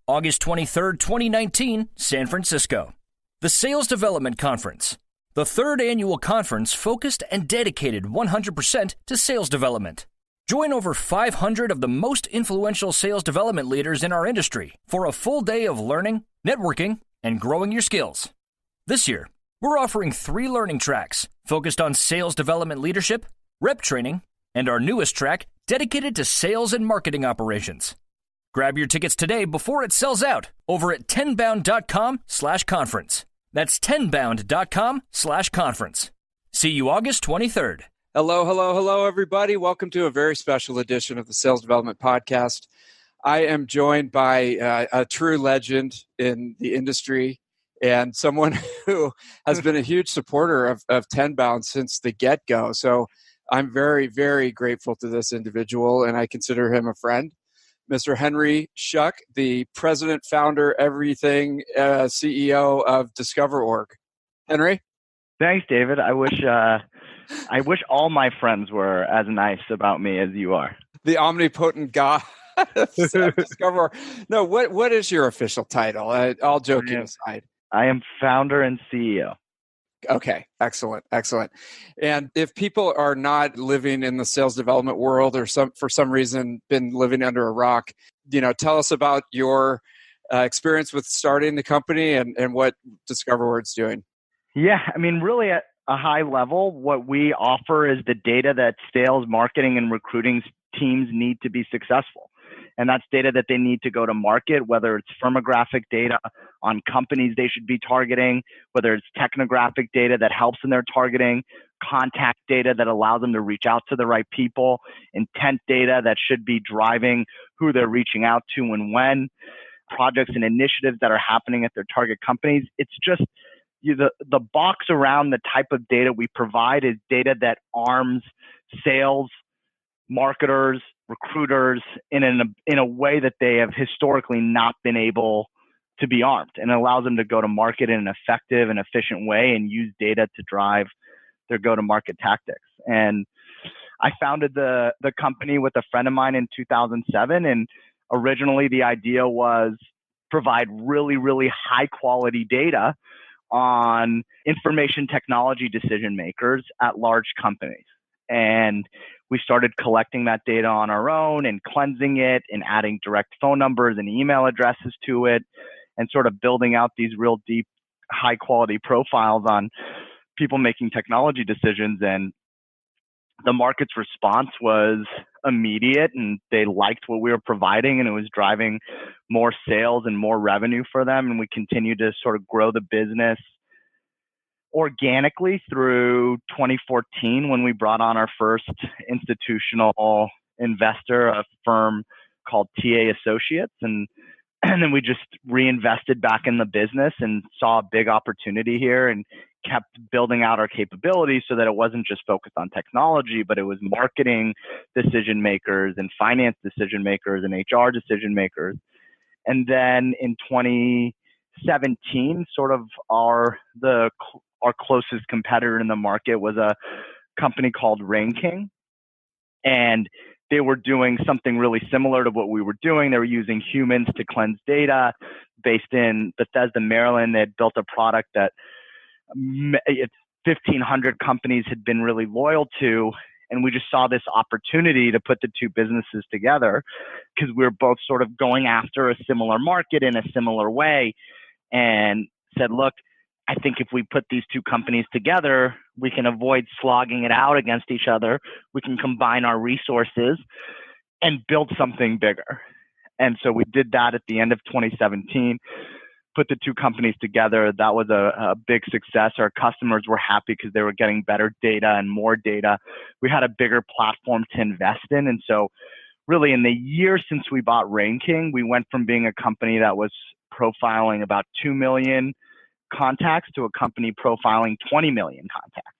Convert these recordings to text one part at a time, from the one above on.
August 23rd, 2019, San Francisco. The Sales Development Conference, the third annual conference focused and dedicated 100% to sales development. Join over 500 of the most influential sales development leaders in our industry for a full day of learning, networking, and growing your skills. This year, we're offering 3 learning tracks focused on sales development leadership, rep training, and our newest track dedicated to sales and marketing operations. Grab your tickets today before it sells out over at tenbound.com/conference. That's tenbound.com/conference. See you August 23rd. Hello, everybody. Welcome to a very special edition of the Sales Development Podcast. I am joined by a true legend in the industry and someone who has been a huge supporter of Tenbound since the get-go. So I'm very, very grateful to this individual, and I consider him a friend. Mr. Henry Schuck, the president, founder, everything, CEO of Discover.org. Henry? Thanks, David. I wish all my friends were as nice about me as you are. The omnipotent God of Discover.org. No, what is your official title? All joking aside. I am founder and CEO. Okay, excellent. And if people are not living in the sales development world or for some reason been living under a rock, tell us about your experience with starting the company and what Discover.org's doing. Yeah, really at a high level, what we offer is the data that sales, marketing, and recruiting teams need to be successful. And that's data that they need to go to market, whether it's firmographic data on companies they should be targeting, whether it's technographic data that helps in their targeting, contact data that allows them to reach out to the right people, intent data that should be driving who they're reaching out to and when, projects and initiatives that are happening at their target companies. It's just the box around the type of data we provide is data that arms sales, marketers, recruiters in a way that they have historically not been able to be armed, and it allows them to go to market in an effective and efficient way and use data to drive their go-to-market tactics. And I founded the company with a friend of mine in 2007, and originally the idea was provide really, really high-quality data on information technology decision makers at large companies. And we started collecting that data on our own and cleansing it and adding direct phone numbers and email addresses to it and sort of building out these real deep, high quality profiles on people making technology decisions. And the market's response was immediate, and they liked what we were providing, and it was driving more sales and more revenue for them. And we continued to sort of grow the business organically through 2014 when we brought on our first institutional investor, a firm called TA Associates. And then we just reinvested back in the business and saw a big opportunity here and kept building out our capabilities so that it wasn't just focused on technology, but it was marketing decision makers and finance decision makers and HR decision makers. And then in 2017, sort of our closest competitor in the market was a company called RainKing. And they were doing something really similar to what we were doing. They were using humans to cleanse data based in Bethesda, Maryland. They had built a product that 1,500 companies had been really loyal to. And we just saw this opportunity to put the two businesses together because we were both sort of going after a similar market in a similar way, and said, look, I think if we put these two companies together, we can avoid slogging it out against each other. We can combine our resources and build something bigger. And so we did that at the end of 2017, put the two companies together. That was a big success. Our customers were happy because they were getting better data and more data. We had a bigger platform to invest in. And so really in the year since we bought RainKing, we went from being a company that was profiling about 2 million contacts to a company profiling 20 million contacts.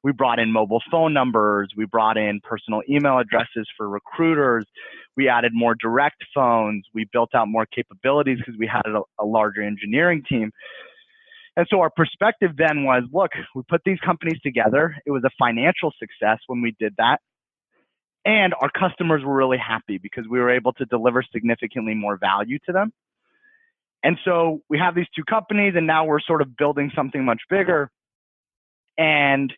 We brought in mobile phone numbers. We brought in personal email addresses for recruiters. We added more direct phones. We built out more capabilities because we had a larger engineering team. And so our perspective then was, look, we put these companies together. It was a financial success when we did that. And our customers were really happy because we were able to deliver significantly more value to them. And so we have these two companies, and now we're sort of building something much bigger. And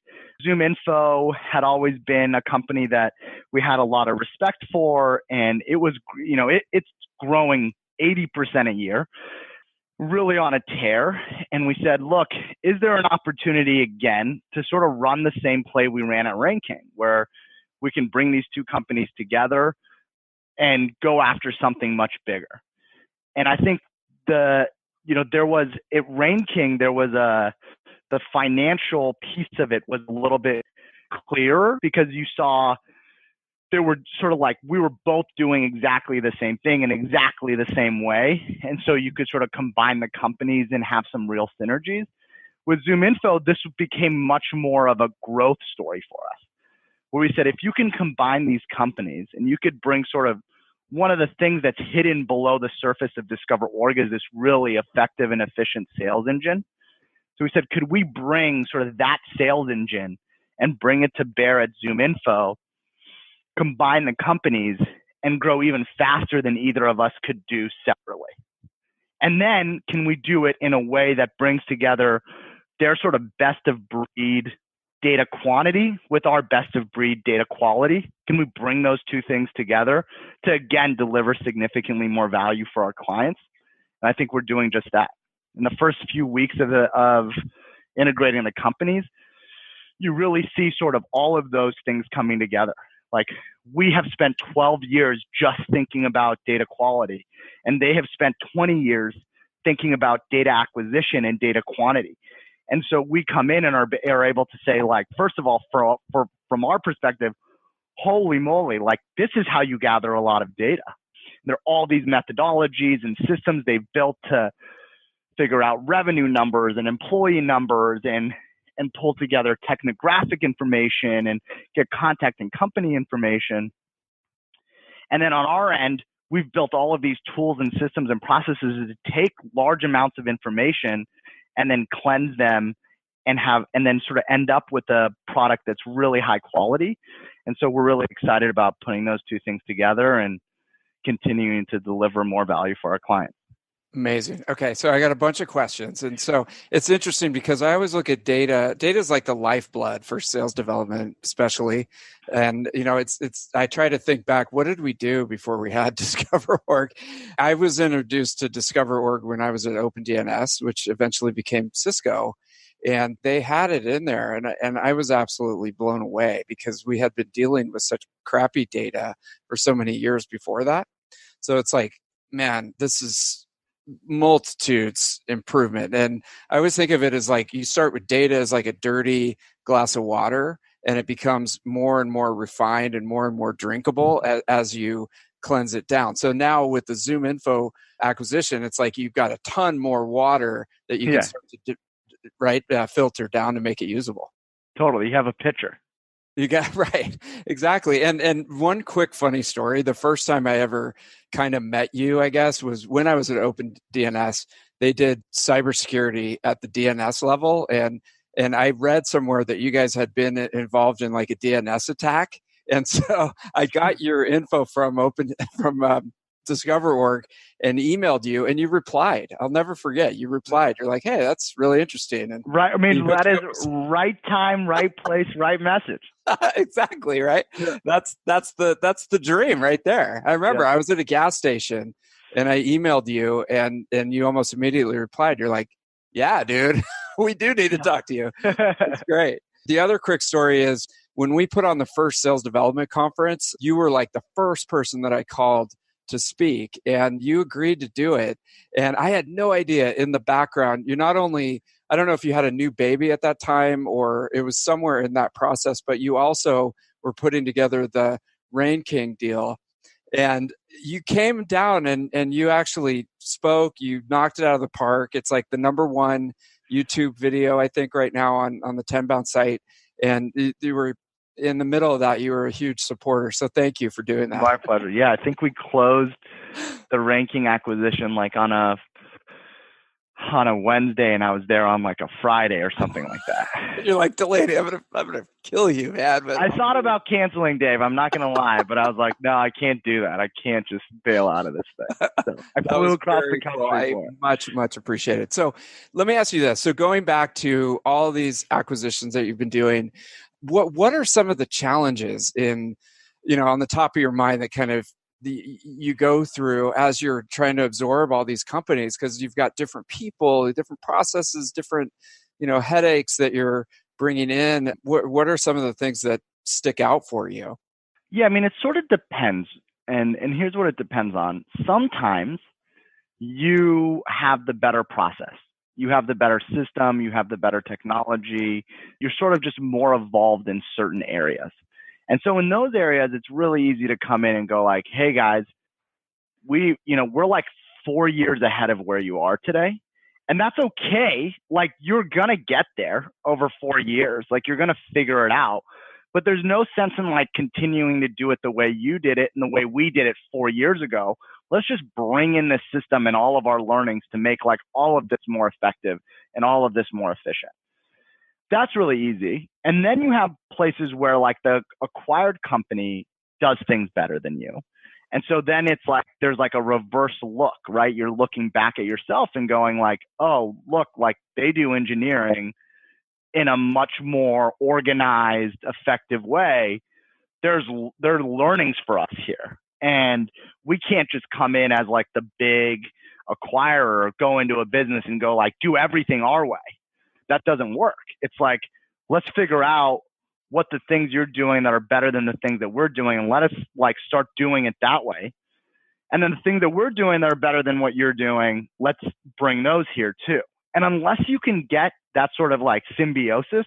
Zoominfo had always been a company that we had a lot of respect for, and it was, it's growing 80% a year, really on a tear. And we said, look, is there an opportunity again to sort of run the same play we ran at Ranking, where we can bring these two companies together and go after something much bigger? And I think at Ranking, the financial piece of it was a little bit clearer, because you saw there were sort of like, we were both doing exactly the same thing in exactly the same way. And so you could sort of combine the companies and have some real synergies. With Zoominfo, this became much more of a growth story for us, where we said, if you can combine these companies and you could bring sort of one of the things that's hidden below the surface of Discover.org is this really effective and efficient sales engine. So we said, could we bring sort of that sales engine and bring it to bear at Zoominfo, combine the companies, and grow even faster than either of us could do separately? And then can we do it in a way that brings together their sort of best of breed data quantity with our best of breed data quality? Can we bring those two things together to, again, deliver significantly more value for our clients? And I think we're doing just that. In the first few weeks of integrating the companies, you really see sort of all of those things coming together. Like, we have spent 12 years just thinking about data quality, and they have spent 20 years thinking about data acquisition and data quantity. And so we come in and are able to say, like, first of all, from our perspective, holy moly, like, this is how you gather a lot of data. There are all these methodologies and systems they've built to figure out revenue numbers and employee numbers and pull together technographic information and get contact and company information. And then on our end, we've built all of these tools and systems and processes to take large amounts of information and then cleanse them and then sort of end up with a product that's really high quality. And so we're really excited about putting those two things together and continuing to deliver more value for our clients. Amazing. Okay, so I got a bunch of questions. And so it's interesting because I always look at data. Data is like the lifeblood for sales development, especially. And, I try to think back, what did we do before we had Discover.org? I was introduced to Discover.org when I was at OpenDNS, which eventually became Cisco. And they had it in there. And I was absolutely blown away because we had been dealing with such crappy data for so many years before that. So it's like, man, this is multitudes improvement. And I always think of it as like, you start with data as like a dirty glass of water, and it becomes more and more refined and more drinkable as you cleanse it down. So now with the Zoominfo acquisition, it's like you've got a ton more water that you can start to filter down to make it usable. Totally. You have a pitcher. You got right. Exactly. And one quick funny story. The first time I ever kind of met you, I guess, was when I was at OpenDNS. They did cybersecurity at the DNS level. And I read somewhere that you guys had been involved in like a DNS attack. And so I got your info from Discover.org and emailed you, and you replied. I'll never forget. You replied. You're like, "Hey, that's really interesting." And right. I mean, that is right time, right place, right message. Exactly. Right. Yeah. That's the dream right there. I remember I was at a gas station and I emailed you, and you almost immediately replied. You're like, "Yeah, dude, we do need to talk to you." That's great. The other quick story is when we put on the first sales development conference, you were like the first person that I called to speak, and you agreed to do it. And I had no idea in the background, you not only, I don't know if you had a new baby at that time or it was somewhere in that process, but you also were putting together the Rain King deal. And you came down and you actually spoke, you knocked it out of the park. It's like the #1 YouTube video, I think, right now on the Tenbound site. And you were in the middle of that. You were a huge supporter. So thank you for doing that. My pleasure. Yeah, I think we closed the Ranking acquisition like on on a Wednesday and I was there on like a Friday or something like that. You're like, Delaney, I'm gonna kill you, man. But I thought about canceling, Dave. I'm not going to lie, but I was like, no, I can't do that. I can't just bail out of this thing. So I flew across the country cool. for it. Much appreciate it. So let me ask you this. So going back to all these acquisitions that you've been doing, what are some of the challenges in, on the top of your mind that kind of you go through as you're trying to absorb all these companies, because you've got different people, different processes, different, headaches that you're bringing in. What are some of the things that stick out for you? Yeah, I mean, it sort of depends. And here's what it depends on. Sometimes you have the better process. You have the better system. You have the better technology. You're sort of just more evolved in certain areas. And so in those areas, it's really easy to come in and go like, hey guys, we're like 4 years ahead of where you are today. And that's okay. Like, you're going to get there over 4 years. Like, you're going to figure it out. But there's no sense in like continuing to do it the way you did it and the way we did it 4 years ago. Let's just bring in this system and all of our learnings to make like all of this more effective and all of this more efficient. That's really easy. And then you have places where like the acquired company does things better than you. And so then it's like, there's like a reverse look, right? You're looking back at yourself and going like, oh, look, like they do engineering in a much more organized, effective way. There are learnings for us here. And we can't just come in as like the big acquirer, go into a business and go like, do everything our way. That doesn't work. It's like, let's figure out what the things you're doing that are better than the things that we're doing, and let us like start doing it that way. And then the things that we're doing that are better than what you're doing, let's bring those here too. And unless you can get that sort of like symbiosis,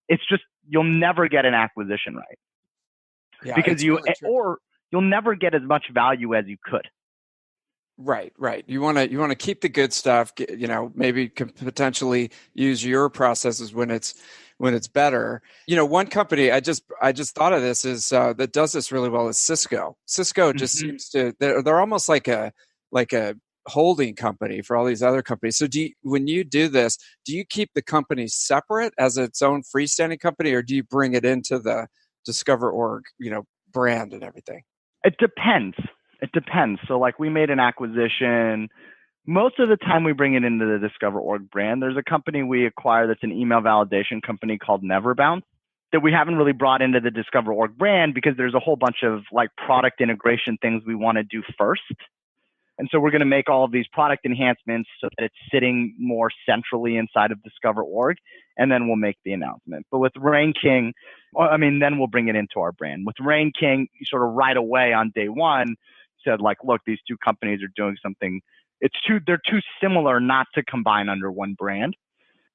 it's just, you'll never get an acquisition right. Yeah, because you'll never get as much value as you could. Right. You want to keep the good stuff. Maybe can potentially use your processes when it's better. One company I just thought of this is that does this really well is Cisco. Cisco just seems to they're almost like a holding company for all these other companies. So when you do this, do you keep the company separate as its own freestanding company, or do you bring it into the Discover.org brand and everything? It depends. So like we made an acquisition. Most of the time we bring it into the Discover.org brand. There's a company we acquired that's an email validation company called Neverbound that we haven't really brought into the Discover.org brand because there's a whole bunch of like product integration things we want to do first. And so we're going to make all of these product enhancements so that it's sitting more centrally inside of Discover.org, and then we'll make the announcement. But with Rain King, then we'll bring it into our brand. With Rain King, you sort of right away on day one said like, look, these two companies are doing something. They're too similar not to combine under one brand.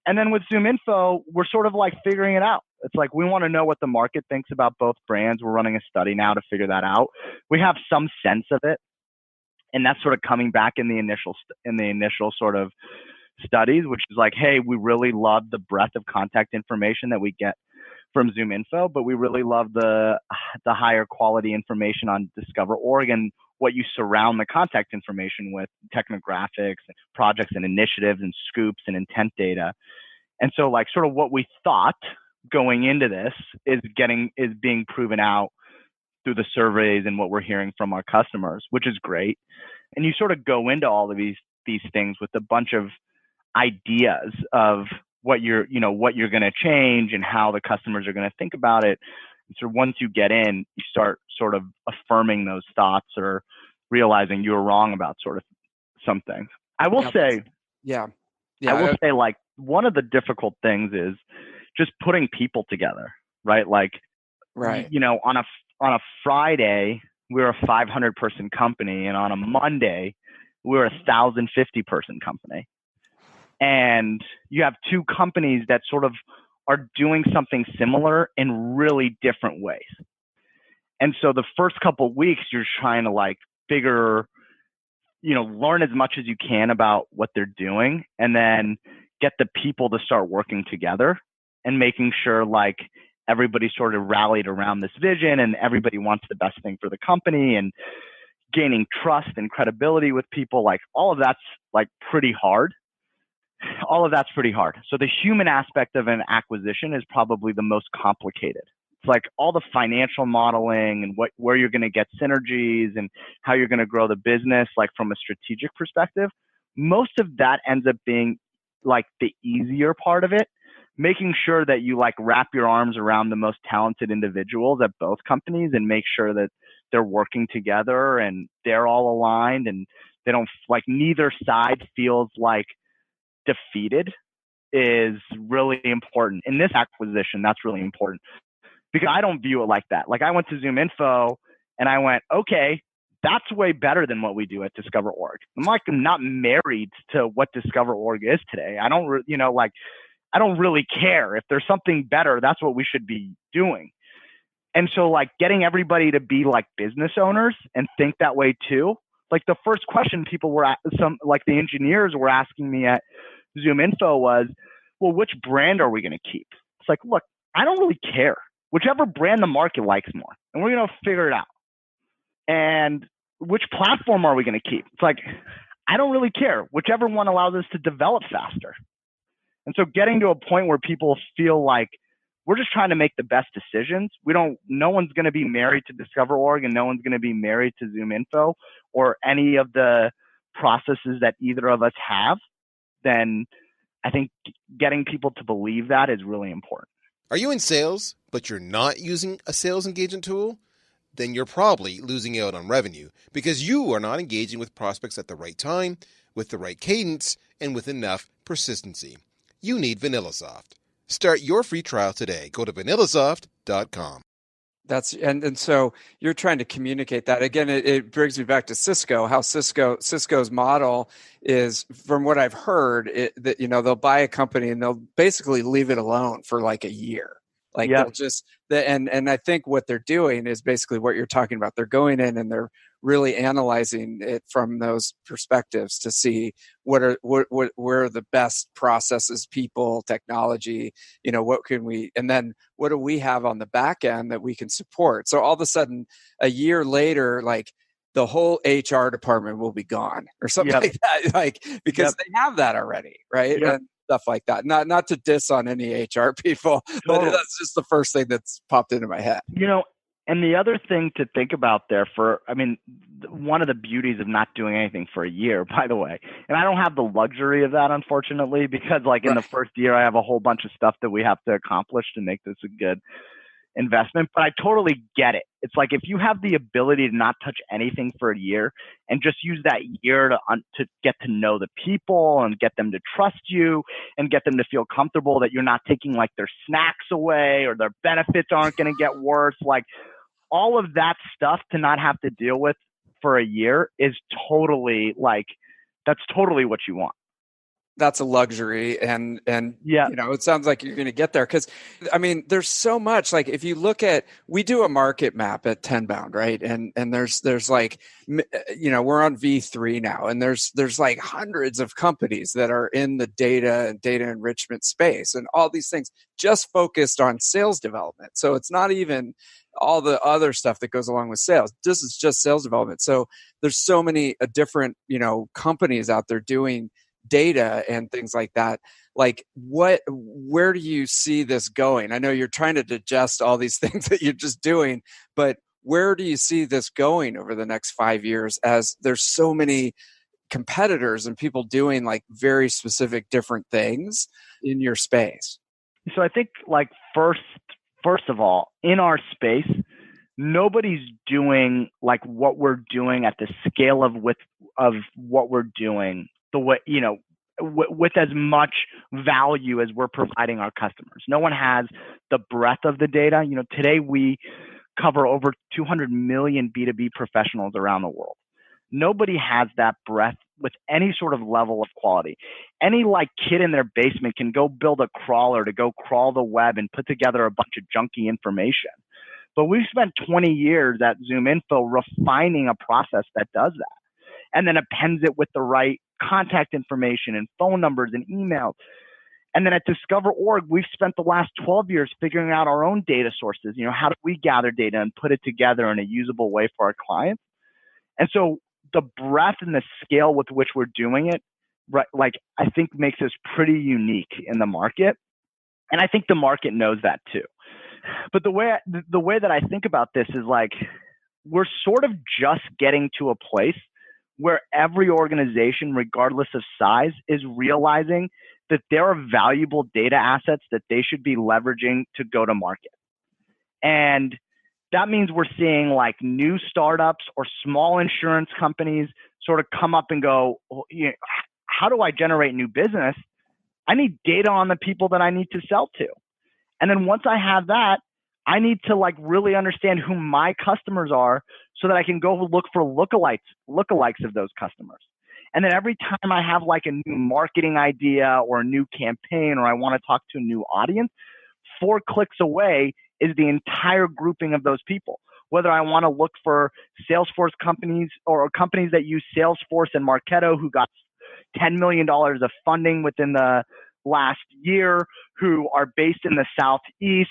And then with Zoominfo, we're sort of like figuring it out. It's like, we want to know what the market thinks about both brands. We're running a study now to figure that out. We have some sense of it. And that's sort of coming back in the initial sort of studies, which is like, hey, we really love the breadth of contact information that we get from Zoominfo, but we really love the higher quality information on Discover.org and what you surround the contact information with, technographics, projects and initiatives and scoops and intent data. And so like sort of what we thought going into this is being proven out through the surveys and what we're hearing from our customers, which is great. And you sort of go into all of these things with a bunch of ideas of what you're going to change and how the customers are going to think about it. And so once you get in, you start sort of affirming those thoughts or realizing you were wrong about sort of some things. I will say like one of the difficult things is just putting people together, right? Like, right. On a Friday, we're a 500 person company, and on a Monday, we're a 1,050 person company. And you have two companies that sort of are doing something similar in really different ways. And so the first couple of weeks, you're trying to like learn as much as you can about what they're doing, and then get the people to start working together and making sure like everybody sort of rallied around this vision and everybody wants the best thing for the company, and gaining trust and credibility with people. Like all of that's like pretty hard. all of that's pretty hard. So the human aspect of an acquisition is probably the most complicated. It's like all the financial modeling and where you're going to get synergies and how you're going to grow the business, like from a strategic perspective. Most of that ends up being like the easier part of it, making sure that you like wrap your arms around the most talented individuals at both companies and make sure that they're working together and they're all aligned and they don't like neither side feels like defeated is really important. In this acquisition, that's really important because I don't view it like that. Like I went to Zoominfo and I went, okay, that's way better than what we do at Discover.org. I'm not married to what Discover.org is today. I don't really care. If there's something better, that's what we should be doing. And so like getting everybody to be like business owners and think that way too. Like the first question people were the engineers were asking me at Zoominfo was, well, which brand are we going to keep? It's like, look, I don't really care. Whichever brand the market likes more, and we're going to figure it out. And which platform are we going to keep? It's like, I don't really care. Whichever one allows us to develop faster. And so getting to a point where people feel like we're just trying to make the best decisions. No one's going to be married to Discover.org and no one's going to be married to Zoominfo or any of the processes that either of us have, then I think getting people to believe that is really important. Are you in sales, but you're not using a sales engagement tool? Then you're probably losing out on revenue because you are not engaging with prospects at the right time, with the right cadence, and with enough persistency. You need VanillaSoft. Start your free trial today. Go to vanillasoft.com. And so you're trying to communicate that. Again, it brings me back to Cisco, how Cisco's model is, from what I've heard, that they'll buy a company and they'll basically leave it alone for like a year. Like they'll just and I think what they're doing is basically what you're talking about. They're going in and they're really analyzing it from those perspectives to see what are the best processes, people, technology, what can we, and then what do we have on the back end that we can support. So all of a sudden a year later, like the whole HR department will be gone or something like that, like because they have that already, right? And stuff like that. Not to diss on any HR people, but that's just the first thing that's popped into my head. And the other thing to think about there one of the beauties of not doing anything for a year, by the way, and I don't have the luxury of that, unfortunately, because in the first year, I have a whole bunch of stuff that we have to accomplish to make this a good investment, but I totally get it. It's like if you have the ability to not touch anything for a year and just use that year to get to know the people and get them to trust you and get them to feel comfortable that you're not taking like their snacks away or their benefits aren't going to get worse, like all of that stuff to not have to deal with for a year is totally that's totally what you want. That's a luxury. And it sounds like you're going to get there. Cause there's so much, like if you look at, we do a market map at Tenbound, right? And there's like, we're on V3 now and there's like hundreds of companies that are in the data and data enrichment space and all these things just focused on sales development. So it's not even all the other stuff that goes along with sales. This is just sales development. So there's so many different, companies out there doing data and things like that. Like where do you see this going? I know you're trying to digest all these things that you're just doing, but where do you see this going over the next 5 years as there's so many competitors and people doing like very specific different things in your space? So I think like first of all, in our space, nobody's doing like what we're doing at the scale of what we're doing, the way, with as much value as we're providing our customers. No one has the breadth of the data. Today we cover over 200 million B2B professionals around the world. Nobody has that breadth with any sort of level of quality. Any like kid in their basement can go build a crawler to go crawl the web and put together a bunch of junky information. But we've spent 20 years at Zoominfo refining a process that does that and then appends it with the right contact information and phone numbers and emails. And then at Discover.org, we've spent the last 12 years figuring out our own data sources. How do we gather data and put it together in a usable way for our clients? And so the breadth and the scale with which we're doing it right, like I think makes us pretty unique in the market. And I think the market knows that too. But the way that I think about this is like, we're sort of just getting to a place where every organization, regardless of size, is realizing that there are valuable data assets that they should be leveraging to go to market. And that means we're seeing like new startups or small insurance companies sort of come up and go, how do I generate new business? I need data on the people that I need to sell to. And then once I have that, I need to like really understand who my customers are so that I can go look for lookalikes of those customers. And then every time I have like a new marketing idea or a new campaign, or I want to talk to a new audience, 4 clicks away is the entire grouping of those people. Whether I want to look for Salesforce companies or companies that use Salesforce and Marketo who got $10 million of funding within the last year, who are based in the Southeast,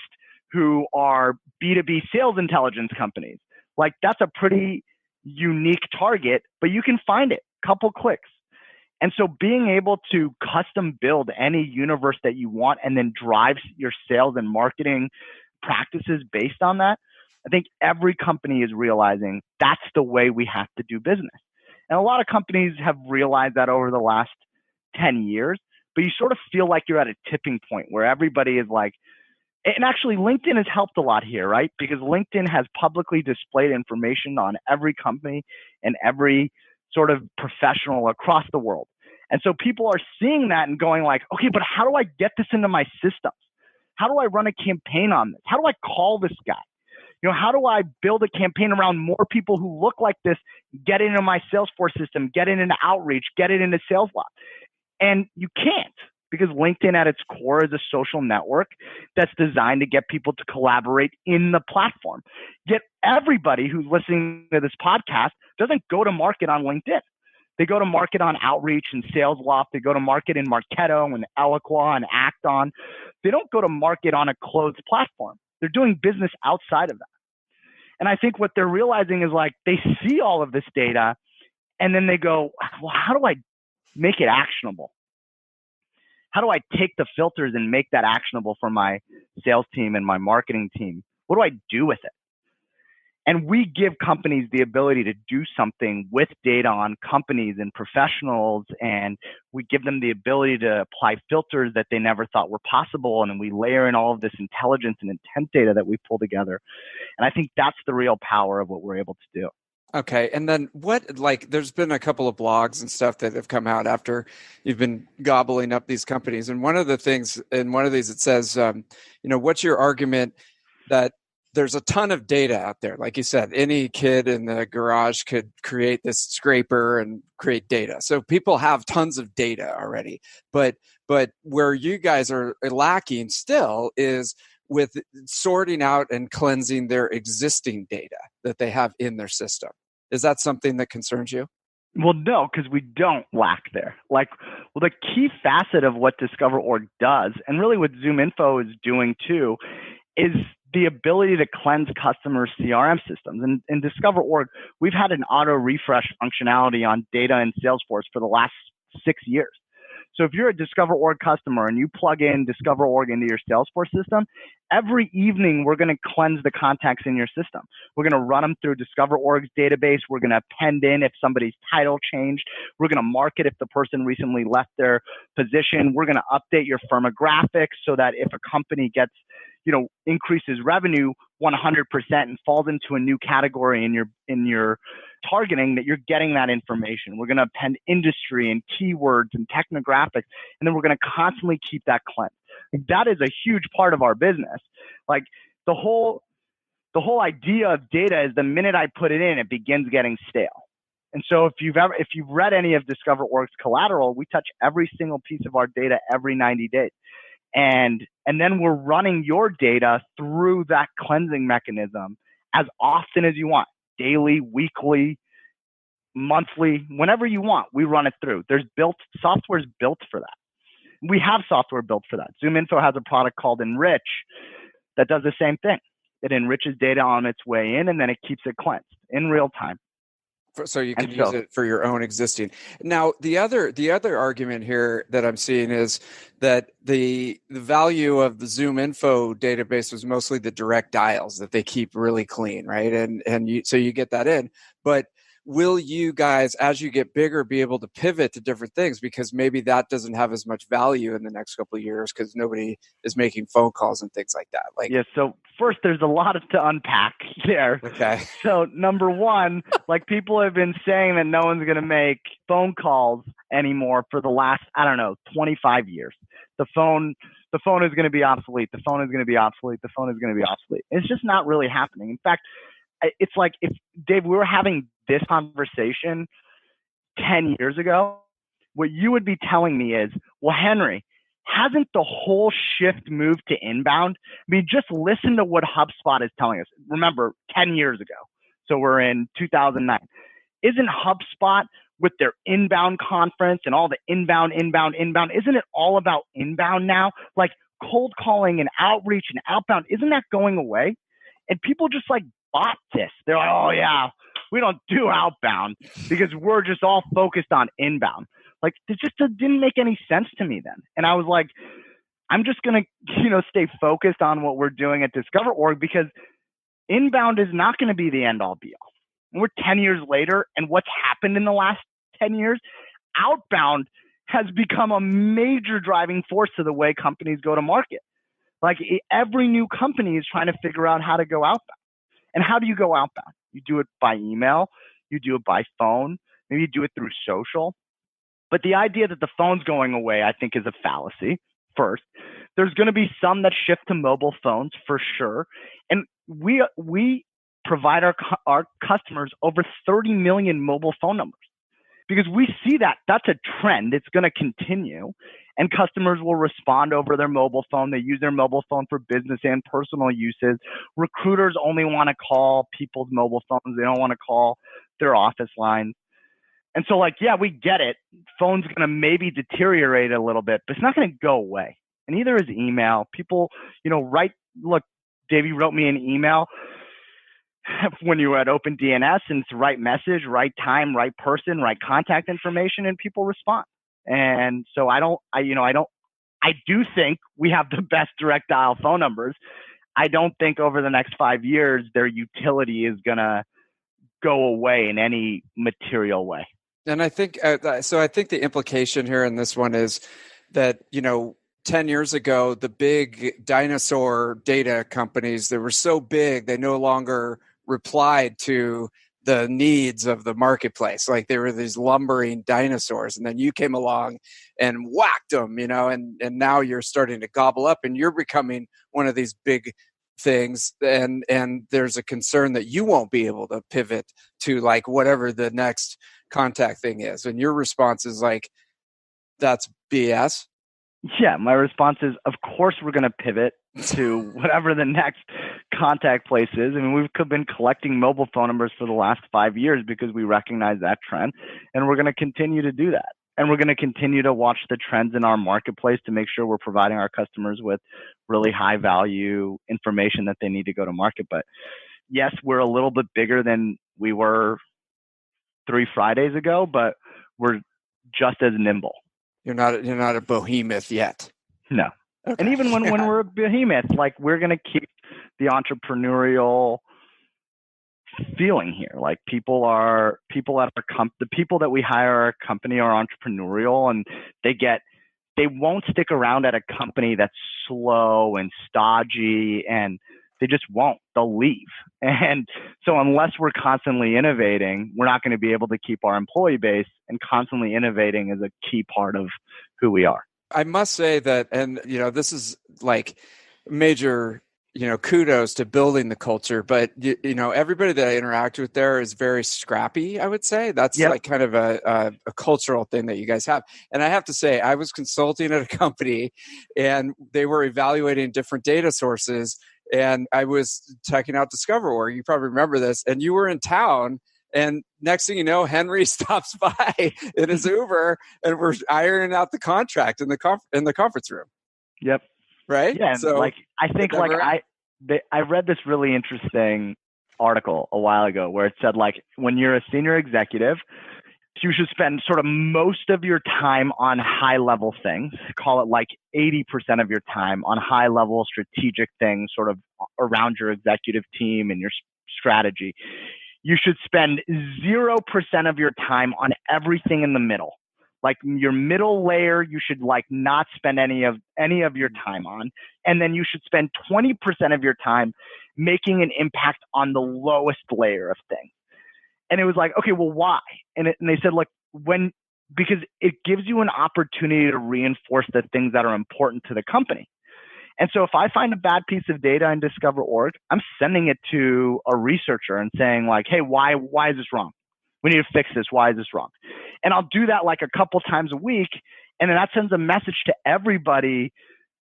who are B2B sales intelligence companies. Like that's a pretty unique target, but you can find it, couple clicks. And so being able to custom build any universe that you want and then drive your sales and marketing practices based on that, I think every company is realizing that's the way we have to do business. And a lot of companies have realized that over the last 10 years, but you sort of feel like you're at a tipping point where everybody is like, and actually LinkedIn has helped a lot here, right? Because LinkedIn has publicly displayed information on every company and every sort of professional across the world. And so people are seeing that and going like, okay, but how do I get this into my systems? How do I run a campaign on this? How do I call this guy? How do I build a campaign around more people who look like this, get it into my Salesforce system, get it into Outreach, get it into SalesLoft? And you can't, because LinkedIn at its core is a social network that's designed to get people to collaborate in the platform. Yet everybody who's listening to this podcast doesn't go to market on LinkedIn. They go to market on Outreach and SalesLoft. They go to market in Marketo and Eloqua and Acton. They don't go to market on a closed platform. They're doing business outside of that. And I think what they're realizing is like they see all of this data and then they go, well, how do I make it actionable? How do I take the filters and make that actionable for my sales team and my marketing team? What do I do with it? And we give companies the ability to do something with data on companies and professionals, and we give them the ability to apply filters that they never thought were possible, and then we layer in all of this intelligence and intent data that we pull together. And I think that's the real power of what we're able to do. Okay. And then there's been a couple of blogs and stuff that have come out after you've been gobbling up these companies. And one of the things in one of these, it says, what's your argument that there's a ton of data out there? Like you said, any kid in the garage could create this scraper and create data. So people have tons of data already. But where you guys are lacking still is with sorting out and cleansing their existing data that they have in their system. Is that something that concerns you? Well, no, because we don't lack there. The key facet of what DiscoverOrg does, and really what Zoominfo is doing too, is the ability to cleanse customer CRM systems. And in DiscoverOrg, we've had an auto refresh functionality on data in Salesforce for the last 6 years. So if you're a DiscoverOrg customer and you plug in DiscoverOrg into your Salesforce system, every evening we're going to cleanse the contacts in your system. We're going to run them through DiscoverOrg's database. We're going to append in if somebody's title changed. We're going to mark it if the person recently left their position. We're going to update your firmographics so that if a company gets, increases revenue 100% and falls into a new category in your targeting, that you're getting that information. We're going to append industry and keywords and technographics, and then we're going to constantly keep that cleansed. That is a huge part of our business. Like the whole idea of data is the minute I put it in, it begins getting stale. And so if you've read any of DiscoverOrg's collateral, we touch every single piece of our data every 90 days. And then we're running your data through that cleansing mechanism as often as you want, daily, weekly, monthly, whenever you want, we run it through. Software's built for that. We have software built for that. Zoominfo has a product called Enrich that does the same thing. It enriches data on its way in, and then it keeps it cleansed in real time. So you can And use so- it for your own existing. Now, the other argument here that I'm seeing is that the value of the Zoominfo database was mostly the direct dials that they keep really clean, right? So you get that in. But will you guys, as you get bigger, be able to pivot to different things, because maybe that doesn't have as much value in the next couple of years because nobody is making phone calls and things like that? Like, yeah. So first, there's a lot to unpack there. okay. So number one, like, people have been saying that no one's going to make phone calls anymore for the last, 25 years. The phone is going to be obsolete. The phone is going to be obsolete. The phone is going to be obsolete. It's just not really happening. In fact, it's like, if Dave, we were having this conversation 10 years ago, what you would be telling me is, well, Henry, hasn't the whole shift moved to inbound? I mean, just listen to what HubSpot is telling us. Remember, 10 years ago. So we're in 2009. Isn't HubSpot, with their inbound conference and all the inbound, isn't it all about inbound now? Like, cold calling and outreach and outbound, isn't that going away? And people just like bought this. They're like, oh yeah, we don't do outbound because we're just all focused on inbound. Like, it just didn't make any sense to me then. And I was like, I'm just going to, stay focused on what we're doing at Discover.org, because inbound is not going to be the end all be all. And we're 10 years later, and what's happened in the last 10 years? Outbound has become a major driving force to the way companies go to market. Like, every new company is trying to figure out how to go outbound. And how do you go outbound? You do it by email, you do it by phone, maybe you do it through social. But the idea that the phone's going away, I think, is a fallacy. First, there's going to be some that shift to mobile phones for sure. And we provide our customers over 30 million mobile phone numbers, because we see that that's a trend. It's going to continue, and customers will respond over their mobile phone. They use their mobile phone for business and personal uses. Recruiters only want to call people's mobile phones. They don't want to call their office lines. And so, like, yeah, we get it. Phone's going to maybe deteriorate a little bit, but it's not going to go away. And neither is email. People, look, Dave, you wrote me an email when you were at Open DNS, and it's right message, right time, right person, right contact information, and people respond. And so I do think we have the best direct dial phone numbers. I don't think over the next 5 years, their utility is going to go away in any material way. And I think I think the implication here in this one is that 10 years ago, the big dinosaur data companies, they were so big they no longer replied to the needs of the marketplace. Like, they were these lumbering dinosaurs, and then you came along and whacked them, and now you're starting to gobble up, and you're becoming one of these big things, and there's a concern that you won't be able to pivot to, like, whatever the next contact thing is. And your response is like, that's BS. Yeah, my response is, of course we're going to pivot to whatever the next contact place is. I mean, we've been collecting mobile phone numbers for the last 5 years because we recognize that trend, and we're going to continue to do that. And we're going to continue to watch the trends in our marketplace to make sure we're providing our customers with really high value information that they need to go to market. But yes, we're a little bit bigger than we were 3 Fridays ago, but we're just as nimble. You're not a behemoth yet. No. Okay. And even when we're a behemoth, like, we're going to keep the entrepreneurial feeling here. Like, the people that we hire at our company are entrepreneurial, and they won't stick around at a company that's slow and stodgy, and they just won't. They'll leave. And so unless we're constantly innovating, we're not going to be able to keep our employee base, and constantly innovating is a key part of who we are. I must say that, and this is like major, kudos to building the culture, but everybody that I interact with there is very scrappy, I would say. That's like kind of a cultural thing that you guys have. And I have to say, I was consulting at a company, and they were evaluating different data sources, and I was checking out Discover.org. You probably remember this, and you were in town, and next thing you know, Henry stops by in his Uber, and we're ironing out the contract in the conference room. Yep. Right. Yeah. So, I think I read this really interesting article a while ago where it said, like, when you're a senior executive, you should spend sort of most of your time on high level things, call it like 80% of your time on high level strategic things sort of around your executive team and your strategy. You should spend 0% of your time on everything in the middle. Like your middle layer, you should like not spend any of your time on. And then you should spend 20% of your time making an impact on the lowest layer of things. And it was like, okay, well, why? And they said, like, because it gives you an opportunity to reinforce the things that are important to the company. And so if I find a bad piece of data in Discover.org, I'm sending it to a researcher and saying, like, hey, why is this wrong? We need to fix this. Why is this wrong? And I'll do that like a couple times a week. And then that sends a message to everybody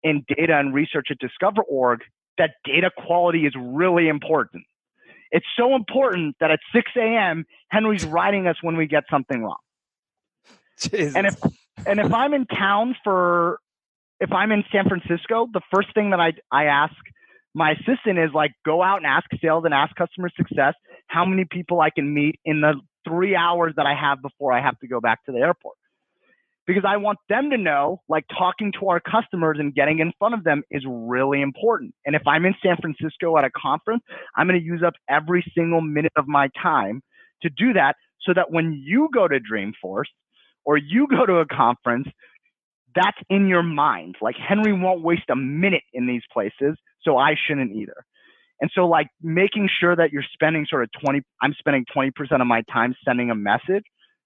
in data and research at Discover.org that data quality is really important. It's so important that at 6 a.m., Henry's writing us when we get something wrong. Jesus. And if I'm in town if I'm in San Francisco, the first thing that I ask my assistant is like, go out and ask sales and ask customer success how many people I can meet in the 3 hours that I have before I have to go back to the airport. Because I want them to know, like, talking to our customers and getting in front of them is really important. And if I'm in San Francisco at a conference, I'm going to use up every single minute of my time to do that so that when you go to Dreamforce or you go to a conference, that's in your mind. Like, Henry won't waste a minute in these places, so I shouldn't either. And so, like, making sure that you're spending I'm spending 20% of my time sending a message.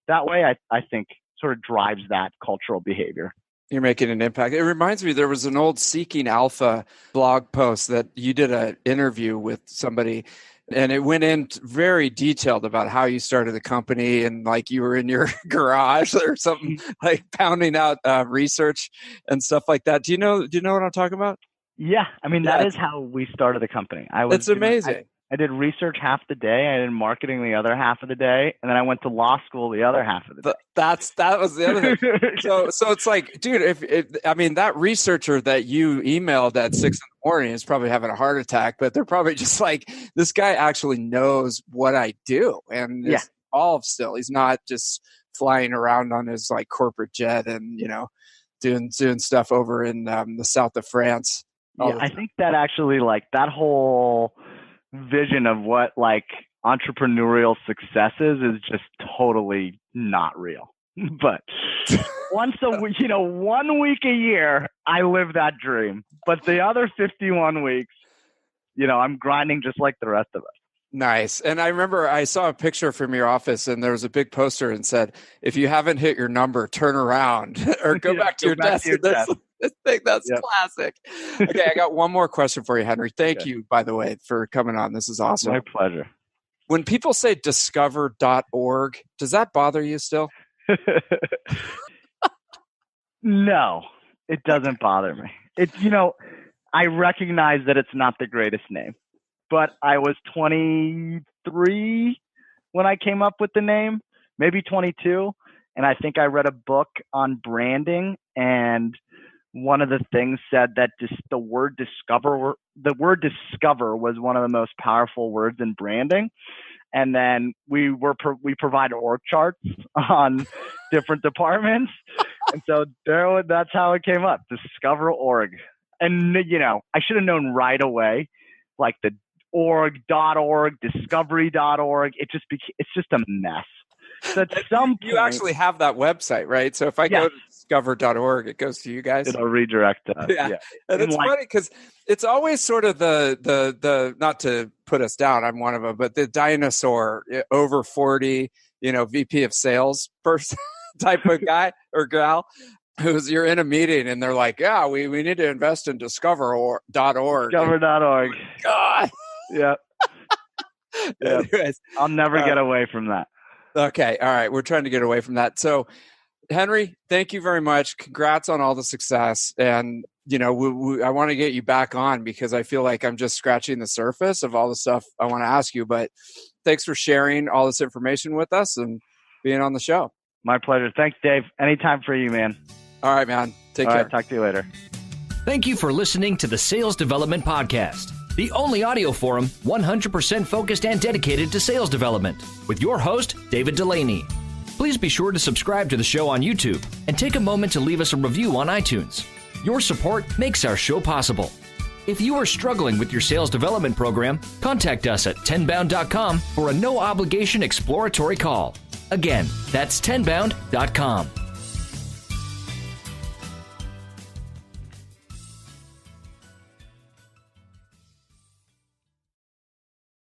That way, I think sort of drives that cultural behavior. You're making an impact. It reminds me, there was an old Seeking Alpha blog post that you did an interview with somebody, and it went in very detailed about how you started the company, and like you were in your garage or something, like pounding out research and stuff like that. Do you know what I'm talking about? Yeah. I mean, that is how we started the company. It's amazing. I did research half the day. I did marketing the other half of the day. And then I went to law school the other half of the day. That was the other thing. So it's like, dude, if I mean, that researcher that you emailed at 6 a.m. is probably having a heart attack, but they're probably just like, this guy actually knows what I do and is involved still. He's not just flying around on his like corporate jet and, doing stuff over in the south of France. Yeah, I think that actually, like, that whole vision of what like entrepreneurial success is just totally not real. But one week a year, I live that dream. But the other 51 weeks, I'm grinding just like the rest of us. Nice. And I remember I saw a picture from your office and there was a big poster and said, if you haven't hit your number, turn around or go back to your desk. I think that's classic. Okay, I got one more question for you, Henry. Thank you, by the way, for coming on. This is awesome. My pleasure. When people say discover.org, does that bother you still? No, it doesn't bother me. I recognize that it's not the greatest name, but I was 23 when I came up with the name, maybe 22. And I think I read a book on branding, and one of the things said that the word discover was one of the most powerful words in branding. And then we provide org charts on different departments. And so that's how it came up, Discover.org. And, I should have known right away, like the org.org, discovery.org. It's just a mess. So at some point, you actually have that website, right? So if I go to discover.org, it goes to you guys. It'll redirect us. Yeah. And it's funny because it's always sort of the not to put us down, I'm one of them, but the dinosaur over 40, VP of sales person type of guy or gal you're in a meeting and they're like, yeah, we need to invest in discover.org. Discover.org. God. Yeah. Anyways, I'll never get away from that. Okay. All right. We're trying to get away from that. So, Henry, thank you very much. Congrats on all the success. And, I want to get you back on because I feel like I'm just scratching the surface of all the stuff I want to ask you. But thanks for sharing all this information with us and being on the show. My pleasure. Thanks, Dave. Anytime for you, man. All right, man. Take care. All right, talk to you later. Thank you for listening to the Sales Development Podcast. the only audio forum 100% focused and dedicated to sales development, with your host, David Delaney. Please be sure to subscribe to the show on YouTube and take a moment to leave us a review on iTunes. Your support makes our show possible. If you are struggling with your sales development program, contact us at tenbound.com for a no-obligation exploratory call. Again, that's tenbound.com.